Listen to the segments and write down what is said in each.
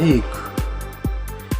1،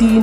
3،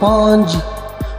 5،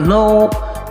9،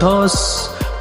10،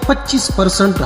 25%